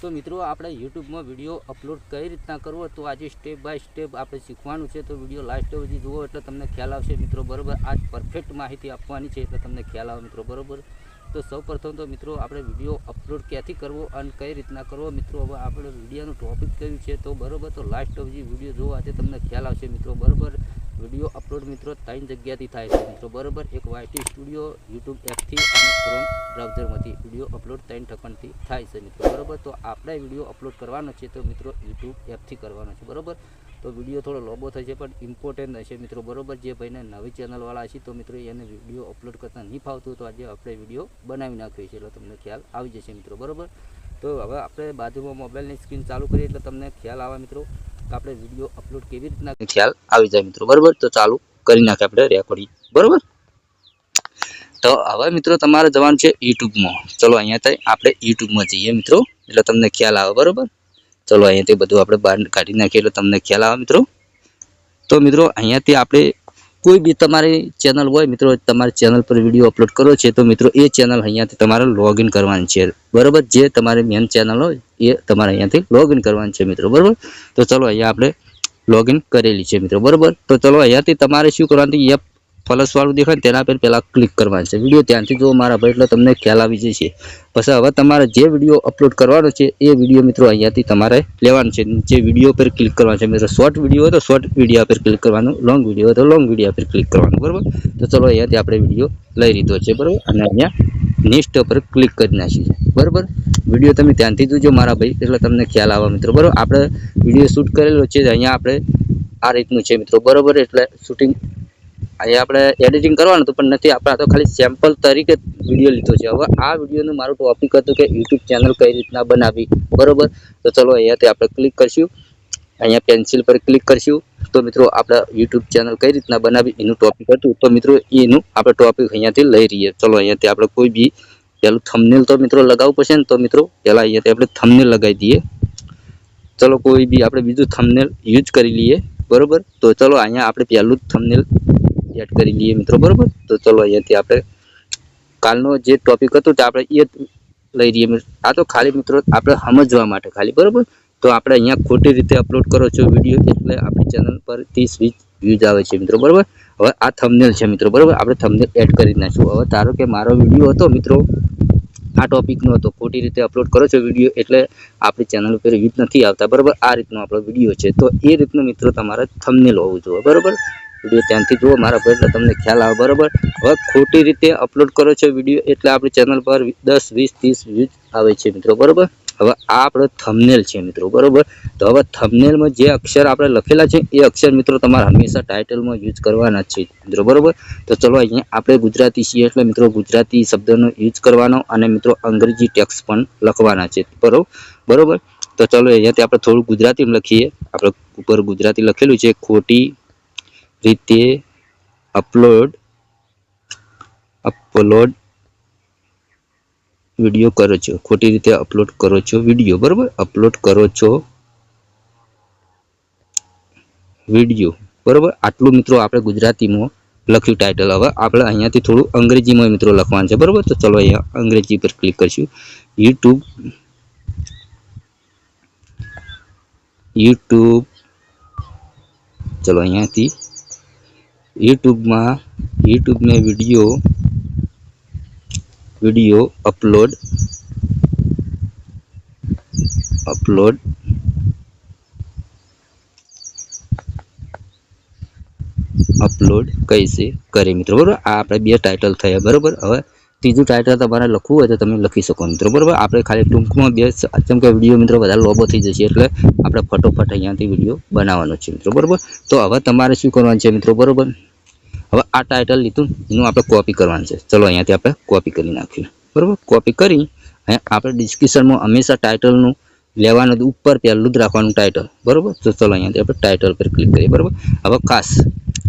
तो मित्रों આપણે યુટ્યુબમાં વિડીયો અપલોડ કઈ રીતના કરવો તો આજે સ્ટેપ બાય સ્ટેપ આપણે શીખવાનું છે। તો વિડીયો લાસ્ટ સુધી જુઓ એટલે તમને ખ્યાલ આવશે મિત્રો, બરોબર। આજ પરફેક્ટ માહિતી આપવાની છે એટલે તમને ખ્યાલ આવે મિત્રો, બરોબર। તો સૌપ્રથમ તો મિત્રો આપણે વિડીયો અપલોડ ક્યાંથી કરવો અને કઈ રીતના કરવો મિત્રો। હવે આપણે વિડીયોનું ટોપિક કયું છે તો બરોબર, તો લાસ્ટ સુધી વિડીયો જુઓ આજે તમને ખ્યાલ આવશે મિત્રો, બરોબર। વિડીયો અપલોડ મિત્રો 3 જગ્યાથી થાય છે મિત્રો, બરોબર। એક વાયટી સ્ટુડિયો, યુટ્યુબ એપથી અને ક્રોમ બ્રાઉઝરમાંથી વિડીયો અપલોડ 3 ઠકણથી થાય છે મિત્રો, બરોબર। તો આપણે વિડીયો અપલોડ કરવાનો છે તો મિત્રો યુટ્યુબ એપથી કરવાનો છે, બરોબર। તો વિડીયો થોડો લાંબો થશે પણ ઇમ્પોર્ટન્ટ હશે મિત્રો, બરોબર। જે ભાઈને નવી ચેનલવાળા હશે તો મિત્રો એને વિડીયો અપલોડ કરતા નહીં ફાવતું તો આજે આપણે વિડીયો બનાવી નાખ્યો છે એટલે તમને ખ્યાલ આવી જશે મિત્રો, બરોબર। તો હવે આપણે બાજુમાં મોબાઈલની સ્ક્રીન ચાલુ કરીએ એટલે તમને ખ્યાલ આવે મિત્રો કે આપણે વિડીયો અપલોડ કેવી રીતના ખ્યાલ આવી જાય મિત્રો, બરોબર। તો ચાલુ કરી નાખે આપણે રેકોર્ડિંગ, બરોબર। તો હવે મિત્રો તમારે જવાનું છે યુટ્યુબમાં। ચલો અહીંયાથી આપણે યુટ્યુબમાં જઈએ મિત્રો એટલે તમને ખ્યાલ આવે, બરોબર। ચલો અહીંયાથી બધું આપણે બહાર કાઢી નાખીએ એટલે તમને ખ્યાલ આવે મિત્રો। તો મિત્રો અહીંયાથી આપણે કોઈ બી તમારી ચેનલ હોય મિત્રો, તમારી ચેનલ પર વિડીયો અપલોડ કરો છે તો મિત્રો એ ચેનલ અહીંયાથી તમારે લોગિન કરવાની છે, બરોબર। જે તમારી મેન ચેનલ હોય એ તમારે અહીંયાથી લોગિન કરવાની છે મિત્રો, બરોબર। તો ચલો અહીંયા આપણે લોગિન કરેલી છે મિત્રો, બરોબર। તો ચલો અહીંયાથી તમારે શું કરવાનું, એપ પ્લસ વાળું દેખાય ને તેના પર પહેલા ક્લિક કરવાનું છે। વિડીયો ધ્યાનથી જુઓ મારા ભાઈ એટલે તમને ખ્યાલ આવી જશે। પછી હવે તમારે જે વિડીયો અપલોડ કરવાનો છે એ વિડીયો મિત્રો અહીંયાથી તમારે લેવાનું છે, જે વિડીયો પર ક્લિક કરવાનું છે મિત્રો। શોર્ટ વિડીયો હોય તો શોર્ટ વિડીયો પર ક્લિક કરવાનું, લોંગ વિડીયો હોય તો લોંગ વિડીયો પર ક્લિક કરવાનું, બરોબર। તો ચલો અહીંયાથી આપણે વિડીયો લઈ લીધો છે, બરોબર, અને અહીંયા નેક્સ્ટ પર ક્લિક કરી નાખીએ, બરોબર। વિડીયો તમે ધ્યાનથી જોજો મારા ભાઈ એટલે તમને ખ્યાલ આવે મિત્રો, બરોબર। આપણે વિડીયો શૂટ કરેલો છે અહીંયા આપણે આ રીતનું છે મિત્રો, બરોબર। એટલે શૂટિંગ અહીંયા આપણે એડિટિંગ કરવાનું હતું પણ નથી, આપણે આ તો ખાલી સેમ્પલ તરીકે વિડીયો લીધો છે। હવે આ વિડીયોનું મારું ટોપિક હતું કે યુટ્યુબ ચેનલ કઈ રીતના બનાવી, બરોબર। તો ચલો અહીંયાથી આપણે ક્લિક કરશું, અહીંયા પેન્સિલ પર ક્લિક કરશું તો મિત્રો આપણે યુટ્યુબ ચેનલ કઈ રીતના બનાવી એનું ટોપિક હતું તો મિત્રો એનું આપણે ટોપિક અહીંયાથી લઈ રહીએ। ચલો અહીંયાથી આપણે કોઈ બી પહેલું થંબનેલ તો મિત્રો લગાવવું પડશે ને, તો મિત્રો પહેલાં અહીંયાથી આપણે થંબનેલ લગાવી દઈએ। ચલો કોઈ બી આપણે બીજું થંબનેલ યુઝ કરી લઈએ, બરોબર। તો ચલો અહીંયા આપણે પહેલું થંબનેલ એડ કરી લઈએ મિત્રો, બરોબર। તો ચલો અહીંયાથી આપણે કાલનો જે ટોપિક હતો તે આપણે એ લઈ રહીએ। આ તો ખાલી મિત્રો આપણે સમજવા માટે ખાલી, બરોબર। તો આપણે અહીંયા ખોટી રીતે અપલોડ કરો છો વિડીયો એટલે આપણી ચેનલ પર 30-20 વ્યૂઝ આવે છે મિત્રો, બરોબર। હવે આ થંબનેલ છે મિત્રો, બરોબર, આપણે થંબનેલ એડ કરી નાખશું। હવે ધારો કે મારો વિડીયો હતો મિત્રો આ ટોપિકનો હતો, ખોટી રીતે અપલોડ કરો છો વિડીયો એટલે આપણી ચેનલ ઉપર વ્યૂઝ નથી આવતા, બરોબર। આ રીતનો આપણો વિડીયો છે તો એ રીતનું મિત્રો તમારે થંબનેલ હોવું જોઈએ, બરોબર। વિડીયો ધ્યાનથી જુઓ મારા ભાઈ એટલે તમને ખ્યાલ આવે, બરોબર। હવે ખોટી રીતે અપલોડ કરો છો વિડીયો એટલે આપણી ચેનલ પર 10-20-30 વ્યૂઝ આવે છે મિત્રો, બરોબર। હવે આ આપણો થંબનેલ છે મિત્રો, બરોબર। તો હવે થંબનેલમાં જે અક્ષર આપણે લખેલા છે એ અક્ષર મિત્રો તમારે હંમેશા ટાઇટલમાં યુઝ કરવાના છે મિત્રો, બરોબર। તો ચલો અહીંયા આપણે ગુજરાતી છીએ એટલે મિત્રો ગુજરાતી શબ્દનો યુઝ કરવાનો અને મિત્રો અંગ્રેજી ટેક્સ્ટ પણ લખવાના છે, બરોબર। તો ચલો અહીંયાથી આપણે થોડું ગુજરાતીમાં લખીએ। આપણે ઉપર ગુજરાતી લખેલું છે, ખોટી રીતે અપલોડ વિડીયો કરો છો, ખોટી રીતે અપલોડ કરો છો વિડીયો, બરોબર, અપલોડ કરો છો વિડીયો, બરોબર। આટલું મિત્રો આપણે ગુજરાતીમાં લખ્યું ટાઇટલ। હવે આપણે અહીંયાથી થોડું અંગ્રેજીમાં મિત્રો લખવાનું છે, બરોબર। તો ચલો અહીંયા અંગ્રેજી પર ક્લિક કરશું, યુટ્યુબ ચલો અહીંયાથી યુટ્યુબ में वीडियो अपलोड कैसे करें મિત્રો, બરોબર। આ આપણે બે ટાઇટલ થયા, બરોબર। હવે ત્રીજું ટાઇટલ તમારે લખવું હોય તો તમે લખી શકો મિત્રો, બરોબર। આપણે ખાલી ટૂંકમાં બે જેમ કે વિડીયો મિત્રો વધારે લોબો થઈ જશે એટલે આપણે ફટોફટ અહીંયાથી વિડીયો બનાવવાનો છે મિત્રો, બરોબર। તો હવે તમારે શું કરવાનું છે મિત્રો, બરોબર। હવે આ ટાઇટલ લીધું એનું આપણે કોપી કરવાનું છે। ચલો અહીંયાથી આપણે કોપી કરી નાખ્યું, બરોબર। કોપી કરી આપણે ડિસ્ક્રિપ્શનમાં હંમેશા ટાઇટલનું લેવાનું ઉપર પહેલું જ રાખવાનું ટાઇટલ, બરોબર। તો ચલો અહીંયાથી આપણે ટાઇટલ પર ક્લિક કરીએ, બરોબર। હવે ખાસ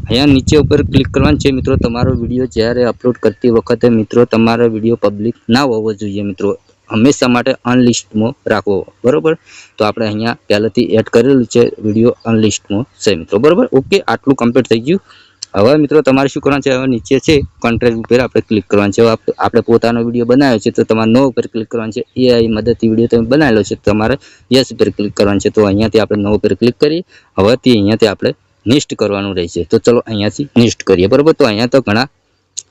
અહીંયા નીચે ઉપર ક્લિક કરવાનું છે મિત્રો। તમારો વિડીયો જ્યારે અપલોડ કરતી વખતે મિત્રો તમારો વિડીયો પબ્લિક ના હોવો જોઈએ મિત્રો, હંમેશા માટે અનલિસ્ટમાં રાખવો, બરોબર। તો આપણે અહીંયા પહેલેથી એડ કરેલું છે વિડીયો અનલિસ્ટમાં છે મિત્રો, બરોબર। ઓકે, આટલું કમ્પ્લીટ થઈ ગયું। હવે મિત્રો તમારે શું કરવાનું છે, હવે નીચે છે કોન્ટ્રાક્ટ ઉપર આપણે ક્લિક કરવાનું છે. હવે આપણે પોતાનો વિડીયો બનાવ્યો છે તો તમારે નો ઉપર ક્લિક કરવાનું છે. AI મદદથી વિડીયો તમે બનાવેલો છે તમારે યસ ઉપર ક્લિક કરવાનું છે. તો અહીંયાથી આપણે નો ઉપર ક્લિક કરી હવે તે અહીંયાથી આપણે નેક્સ્ટ કરવાનું રહેશે. તો ચલો અહીંયાથી નેક્સ્ટ કરીએ, બરાબર. તો અહીંયા તો ઘણા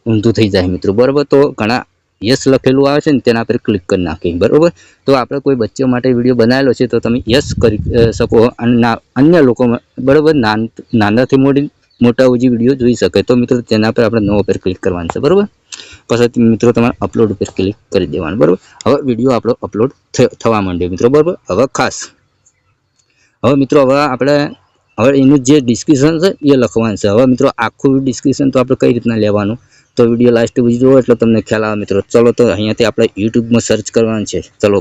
ઊંધું થઈ જાય મિત્રો, બરાબર. તો ઘણા યસ લખેલું આવે છે ને તેના પર ક્લિક કરી નાખીએ, બરાબર. તો આપણે કોઈ બચ્ચો માટે વિડીયો બનાવેલો છે તો તમે યસ કરી શકો અને અન્ય લોકો બરાબર નાનાથી મોટા સુધી વિડીયો જોઈ શકે. તો મિત્રો તેના પર આપણે નો ઉપર ક્લિક કરવાનું છે, બરાબર. પછી મિત્રો તમારે અપલોડ ઉપર ક્લિક કરી દેવાનું, બરાબર. હવે વિડીયો આપણો અપલોડ થવા માંડ્યો મિત્રો, બરાબર. હવે ખાસ હવે મિત્રો હવે એનું જે ડિસ્ક્રિપ્શન છે એ લખવાનું છે. હવે મિત્રો આખું ડિસ્ક્રિપ્શન તો આપણે કઈ રીતના લેવાનું, તો વિડીયો લાસ્ટ સુધી જુઓ એટલે તમને ખ્યાલ આવે મિત્રો. ચલો તો અહીંયાથી આપણે યુટ્યુબમાં સર્ચ કરવાનું છે. ચલો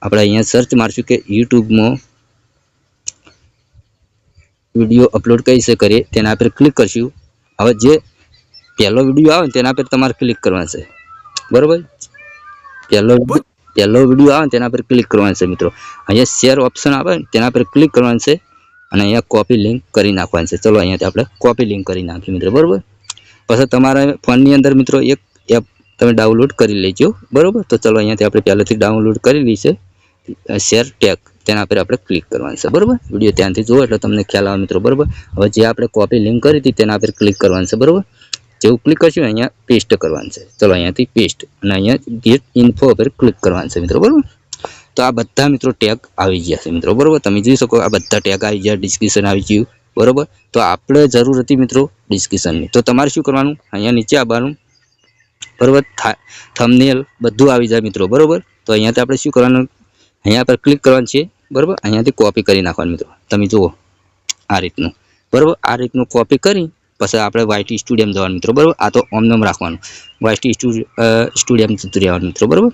આપણે અહીંયા સર્ચ મારશું કે યુટ્યુબમાં વિડીયો અપલોડ કઈ રીતે કરીએ તેના પર ક્લિક કરશું. હવે જે પહેલો વિડીયો આવે ને તેના પર તમારે ક્લિક કરવાનું છે, બરાબર. પહેલો વિડીયો આવે ને તેના પર ક્લિક કરવાનું છે મિત્રો. અહીંયા શેર ઓપ્શન આવે ને તેના પર ક્લિક કરવાનું છે અને અહીંયા કોપી લિંક કરી નાખવાનું છે. ચલો અહીંયાથી આપણે કોપી લિંક કરી નાખીએ મિત્રો, બરાબર. પછી તમારા ફોનની અંદર મિત્રો એક એપ તમે ડાઉનલોડ કરી લેજો, બરાબર. તો ચલો અહીંયાથી આપણે પહેલેથી ડાઉનલોડ કરેલી છે શેર ટેગ, તેના પર આપણે ક્લિક કરવાનું છે, બરાબર. વિડીયો ત્યાંથી જુઓ એટલે તમને ખ્યાલ આવે મિત્રો, બરાબર. હવે જે આપણે કોપી લિંક કરી હતી તેના પર ક્લિક કરવાનું છે, બરાબર. જેવું ક્લિક કરશું અહીંયા પેસ્ટ કરવાનું છે. ચલો અહીંયાથી પેસ્ટ અને અહીંયા ગેટ ઇન્ફો પર ક્લિક કરવાનું છે મિત્રો, બરાબર. તો આ બધા મિત્રો ટેગ આવી ગયા છે મિત્રો, બરાબર. તમે જોઈ શકો આ બધા ટેગ આવી ગયા, ડિસ્ક્રિપ્શન આવી ગયું, બરાબર. તો આપણે જરૂર હતી મિત્રો ડિસ્ક્રિપ્શનની. તો તમારે શું કરવાનું, અહીંયા નીચે આવવાનું, બરાબર. થંબનેલ બધું આવી જાય મિત્રો, બરાબર. તો અહીંયાથી આપણે શું કરવાનું, અહીંયા પર ક્લિક કરવાનું છે, બરાબર. અહીંયાથી કોપી કરી નાખવાનું મિત્રો. તમે જુઓ આ રીતનું, બરાબર. આ રીતનું કોપી કરી પછી આપણે વાયટી સ્ટુડિયમ જવાનું મિત્રો, બરાબર. આ તો ઓમ રાખવાનું, વાયટી સ્ટુડિયમ જતું રહેવાનું મિત્રો, બરાબર.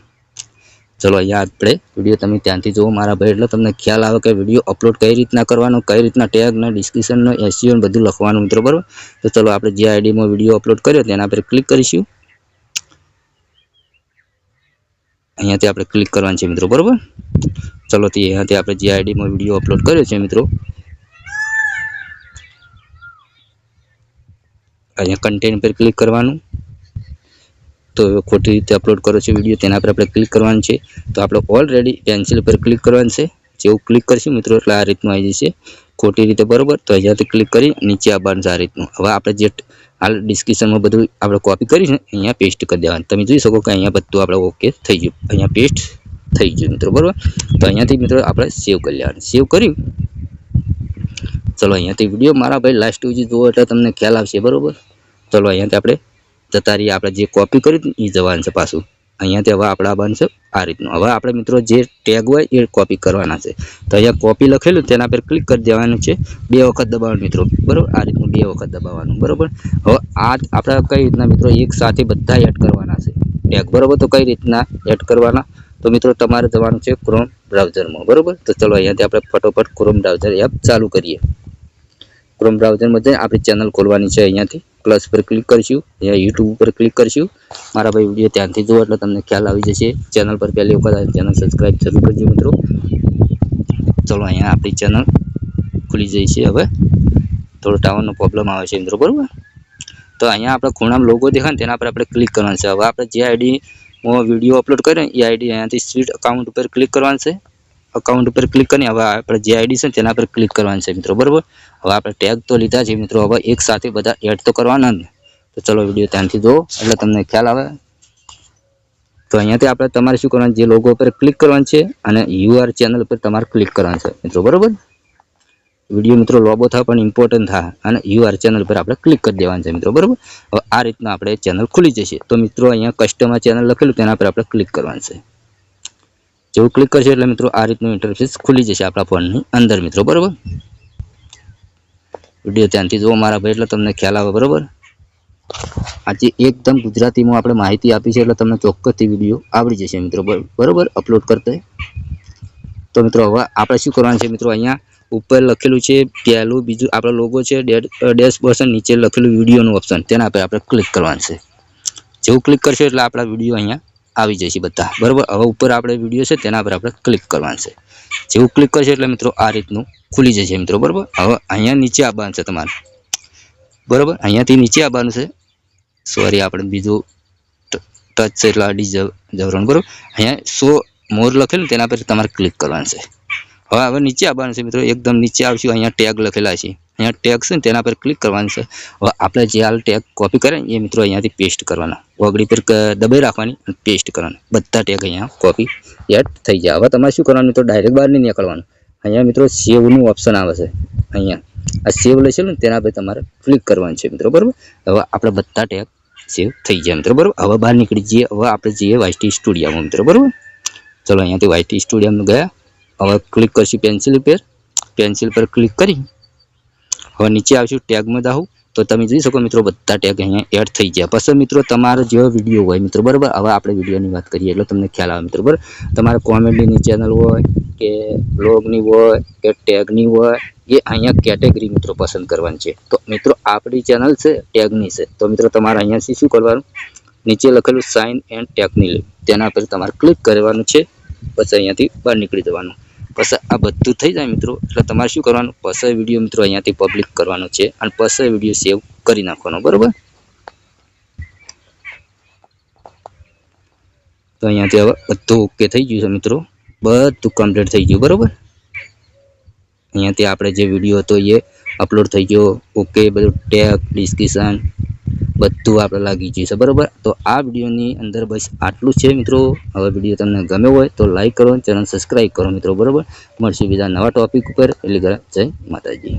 ચલો અહીંયા આપણે વિડીયો તમે ત્યાંથી જુઓ મારા ભાઈ, એટલે તમને ખ્યાલ આવે કે વિડીયો અપલોડ કઈ રીતના કરવાનો, કઈ રીતના ટેગના ડિસ્ક્રિપ્શનનો SEO બધું લખવાનું મિત્રો, બરાબર. તો ચલો આપણે જે આઈડીમાં વિડીયો અપલોડ કર્યો તેના પર ક્લિક કરીશું. અહીંયાથી આપણે ક્લિક કરવાનું છે મિત્રો, બરાબર. ચલો અહીંયાથી આપણે જે આઈડીમાં વિડીયો અપલોડ કર્યો છે મિત્રો, અહીંયા કન્ટેન્ટ પર ક્લિક કરવાનું. તો ખોટી રીતે અપલોડ કરો છો વિડીયો તેના પર આપણે ક્લિક કરવાનું છે. તો આપણે ઓલરેડી પેન્સિલ પર ક્લિક કરવાનું છે. જેવું ક્લિક કરશું મિત્રો એટલે આ રીતનું આવી જશે ખોટી રીતે, બરાબર. તો અહીંયાથી ક્લિક કરી નીચે આવવાનું છે આ રીતનું. હવે આપણે જે હાલ ડિસ્ક્રિપ્શનમાં બધું આપણે કોપી કરી છે અહીંયા પેસ્ટ કરી દેવાનું. તમે જોઈ શકો કે અહીંયા બધું આપણે ઓકે થઈ ગયું, અહીંયા પેસ્ટ થઈ ગયું મિત્રો, બરાબર. તો અહીંયાથી મિત્રો આપણે સેવ કરી લેવાનું. સેવ કર્યું. ચલો અહીંયાથી વિડીયો મારા ભાઈ લાસ્ટ સુધી જુઓ એટલે તમને ખ્યાલ આવશે, બરાબર. ચલો અહીંયાથી આપણે જતા રહીએ, આપણે જે કોપી કરી એ જવાનું છે પાછું. અહીંયાથી હવે આપણે આવવાનું છે આ રીતનું. હવે આપણે મિત્રો જે ટેગ હોય એ કોપી કરવાના છે. તો અહીંયા કોપી લખેલું તેના પર ક્લિક કરી દેવાનું છે, 2 વખત દબાવવાનું મિત્રો, બરાબર. આ રીતનું 2 વખત દબાવવાનું, બરાબર. હવે આ આપણે કઈ રીતના મિત્રો એક સાથે બધા એડ કરવાના છે ટેગ, બરાબર. તો કઈ રીતના એડ કરવાના, તો મિત્રો તમારે જવાનું છે ક્રોમ બ્રાઉઝરમાં, બરાબર. તો ચલો અહીંયાથી આપણે ફટોફટ ક્રોમ બ્રાઉઝર એપ ચાલુ કરીએ. ક્રોમ બ્રાઉઝરમાં જઈને આપણી ચેનલ ખોલવાની છે. અહીંયાથી પ્લસ પર ક્લિક કરીશું, અહીંયા યુટ્યુબ ઉપર ક્લિક કરીશું. મારા ભાઈ વિડીયો ત્યાંથી જુઓ એટલે તમને ખ્યાલ આવી જશે. ચેનલ પર પહેલી વખત આવે ચેનલ સબસ્ક્રાઈબ જરૂર કરજો મિત્રો. ચલો અહીંયા આપણી ચેનલ ખુલી જાય છે. હવે થોડો ટાવરનો પ્રોબ્લેમ આવે છે મિત્રો, બરાબર. તો અહીંયા આપણે ખૂણામાં લોગો દેખાય ને તેના પર આપણે ક્લિક કરવાનું છે. હવે આપણે જે આઈડીમાં વિડીયો અપલોડ કર્યો એ આઈડી અહીંયાથી સ્વીટ અકાઉન્ટ ઉપર ક્લિક કરવાનું છે. અકાઉન્ટ ઉપર ક્લિક કરીને હવે આપણે જે આઈડી છે તેના પર ક્લિક કરવાનું છે મિત્રો, બરાબર. હવે આપણે ટેગ તો લીધા છે મિત્રો, હવે એક સાથે બધા એડ તો કરવાના ને. તો ચલો વિડીયો ત્યાંથી જુઓ એટલે તમને ખ્યાલ આવે. તો અહીંયાથી આપણે તમારે શું કરવાનું, જે લોગો ઉપર ક્લિક કરવાનું છે અને UR ચેનલ ઉપર તમારે ક્લિક કરવાનું છે મિત્રો, બરાબર. વિડીયો મિત્રો લોબો થાય પણ ઇમ્પોર્ટન્ટ થાય અને UR ચેનલ પર આપણે ક્લિક કરી દેવાનું છે મિત્રો, બરાબર. હવે આ રીતના આપણે ચેનલ ખુલી જશે. તો મિત્રો અહીંયા કસ્ટમર ચેનલ લખેલું તેના પર આપણે ક્લિક કરવાનું છે. જેવું ક્લિક કરશે એટલે મિત્રો આ રીતનું ઇન્ટરફેસ ખુલી જશે આપણા ફોનની અંદર મિત્રો, બરાબર. વિડીયો ત્યાંથી જુઓ મારા ભાઈ એટલે તમને ખ્યાલ આવે, બરાબર. આજે એકદમ ગુજરાતીમાં આપણે માહિતી આપી છે એટલે તમને ચોક્કસથી વિડીયો આવડી જશે મિત્રો, બરાબર. અપલોડ કરતા તો મિત્રો હવે આપણે શું કરવાનું છે મિત્રો, અહીંયા ઉપર લખેલું છે પહેલું બીજું આપણો લોગો છે ડેશ બટન, નીચે લખેલું વિડીયોનું ઓપ્શન, તેના પર આપણે ક્લિક કરવાનું છે. જેવું ક્લિક કરશો એટલે આપણા વિડીયો અહીંયા આવી જશે બધા, બરાબર. હવે ઉપર આપણે વિડીયો છે તેના પર આપણે ક્લિક કરવાનું છે. જેવું ક્લિક કરશો એટલે મિત્રો આ રીતનું ખુલી જશે મિત્રો, બરાબર. હવે અહીંયા નીચે આવવાનું છે તમારે, બરાબર. અહીંયાથી નીચે આવવાનું છે. સોરી, આપણે બીજું ટચ છે એટલે અડી જવાનું. બરાબર. અહીંયા શો મોર લખેલું તેના પર તમારે ક્લિક કરવાનું છે. હવે નીચે આવવાનું છે મિત્રો. એકદમ નીચે આવશું. અહીંયા ટેગ લખેલા છે. અહીંયા ટેગ છે ને તેના પર ક્લિક કરવાનું છે. હવે આપણે જે હાલ ટેગ કોપી કરે એ મિત્રો અહીંયાથી પેસ્ટ કરવાના. ઓગળી પર દબાઈ રાખવાની અને પેસ્ટ કરવાનું. બધા ટેગ અહીંયા કોપી એડ થઈ જાય. હવે તમારે શું કરવાનું મિત્રો, ડાયરેક્ટ બહાર નહીં નીકળવાનું. અહીંયા મિત્રો સેવનું ઓપ્શન આવે છે. અહીંયા આ સેવ લેશે ને તેના પર તમારે ક્લિક કરવાનું છે મિત્રો. બરાબર. હવે આપણે બધા ટેગ સેવ થઈ જાય મિત્રો. બરાબર. હવે બહાર નીકળી જઈએ. હવે આપણે જઈએ વાયટી સ્ટુડિયોમાં મિત્રો. બરાબર. ચલો અહીંયાથી વાયટી સ્ટુડિયોમાં ગયા. હવે ક્લિક કરશું પેન્સિલ પર ક્લિક કરી હવે નીચે આવશું ટેગમાં જાઉં તો તમે જોઈ શકો મિત્રો બધા ટેગ અહીંયા એડ થઈ ગયા. પછી મિત્રો તમારો જેવો વિડીયો હોય મિત્રો. બરાબર. હવે આપણે વિડીયોની વાત કરીએ એટલે તમને ખ્યાલ આવે મિત્રો. બરાબર. તમારે કોમેડીની ચેનલ હોય કે બ્લોગની હોય કે ટેગની હોય એ અહીંયા કેટેગરી મિત્રો પસંદ કરવાની છે. તો મિત્રો આપણી ચેનલ છે ટેગની છે. તો મિત્રો તમારે અહીંયાથી શું કરવાનું, નીચે લખેલું સાઇન એન્ડ ટેગની તેના પર તમારે ક્લિક કરવાનું છે. પછી અહીંયાથી બહાર નીકળી જવાનું. પછી આ બધું થઈ જાય મિત્રો એટલે તમારે શું કરવાનું, પછી વિડીયો મિત્રો અહીંયાથી પબ્લિક કરવાનો છે અને પછી વિડીયો સેવ કરી નાખવાનો. બરાબર. તો અહીંયાથી હવે બધું ઓકે થઈ ગયું છે મિત્રો. બધું કમ્પ્લીટ થઈ ગયું. બરાબર. અહીંયાથી આપણે જે વિડીયો હતો એ અપલોડ થઈ ગયો. ઓકે. બધું ટેગ ડિસ્ક્રિપ્શન બધું આપણે લાગી ગયું છે. બરાબર. તો આ વિડીયોની અંદર બસ આટલું છે મિત્રો. હવે વિડીયો તમને ગમ્યો હોય તો લાઈક કરો, ચેનલ સબસ્ક્રાઈબ કરો મિત્રો. બરાબર. મળશું બીજા નવા ટોપિક ઉપર. એટલે જય માતાજી.